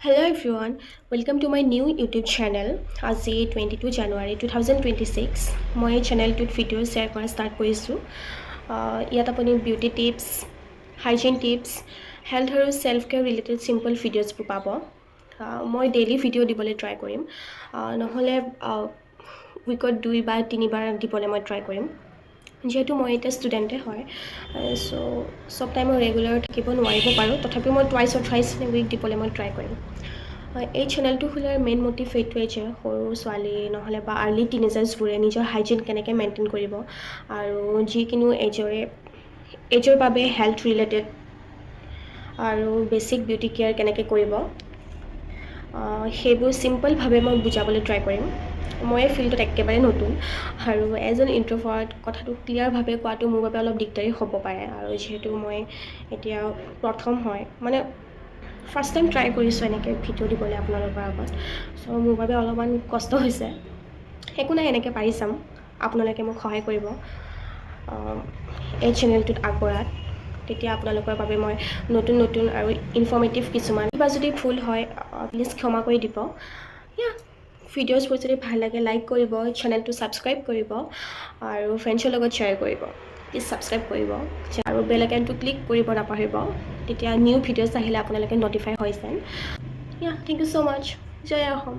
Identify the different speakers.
Speaker 1: Hello everyone, welcome to my new YouTube channel. আজি 22 January 2026 মই চেনেলটোত video' share কৰা start কৰিছোঁ। ইয়াত আপুনি beauty tips, hygiene tips, health আৰু ছেল্ফ কেয়াৰ ৰিলেটেড চিম্পল ভিডিঅ'জবোৰ পাব। মই ডেইলি ভিডিঅ' দিবলৈ ট্ৰাই কৰিম, নহ'লে উইকত 2 বা 3 বাৰ দিবলৈ মই ট্ৰাই কৰিম। যিহেতু মই এতিয়া ষ্টুডেণ্টে হয়, চ' চব টাইম মই ৰেগুলাৰ থাকিব নোৱাৰিব পাৰোঁ, তথাপিও মই twice or thrice in a week দিবলৈ মই ট্ৰাই কৰিম। এই চেনেলটো খোলাৰ মেইন মটিভ এইটোৱে যে সৰু ছোৱালী নহ'লে বা আৰ্লি টিনেজাৰ্ছবোৰে নিজৰ হাইজিন কেনেকৈ মেইনটেইন কৰিব আৰু যিকোনো এজৰ বাবে হেল্থ ৰিলেটেড আৰু বেছিক বিউটি কেয়াৰ কেনেকৈ কৰিব, সেইবোৰ চিম্পলভাৱে মই বুজাবলৈ ট্ৰাই কৰিম। মই এই ফিল্ডত একেবাৰে নতুন আৰু এজ এন ইণ্ট্ৰভাৰ্ট কথাটো ক্লিয়াৰভাৱে কোৱাটো মোৰ বাবে অলপ দিগদাৰী হ'ব পাৰে। আৰু যিহেতু মই এতিয়া প্ৰথম হয়, মানে ফাৰ্ষ্ট টাইম ট্ৰাই কৰিছোঁ এনেকৈ ভিডিঅ' দিবলৈ আপোনালোকৰ আগত, চ' মোৰ বাবে অলপমান কষ্ট হৈছে। একো নাই, এনেকৈ পাৰি চাম। আপোনালোকে মোক সহায় কৰিব এই চেনেলটোত আগবঢ়াত, তেতিয়া আপোনালোকৰ বাবে মই নতুন আৰু ইনফৰ্মেটিভ কিছুমান, কিবা যদি ভুল হয় প্লিজ ক্ষমা কৰি দিব। ভিডিঅ'জবোৰ যদি ভাল লাগে লাইক কৰিব, চেনেলটো ছাবস্ক্ৰাইব কৰিব আৰু ফ্ৰেণ্ডছৰ লগত শ্বেয়াৰ কৰিব। প্লিজ ছাবস্ক্ৰাইব কৰিব আৰু বেল আইকনটো ক্লিক কৰিব নাপাহৰিব, তেতিয়া নিউ ভিডিঅ'জ আহিলে আপোনালোকে ন'টিফাই হৈ যায়। Thank you so' much. জয় অসম।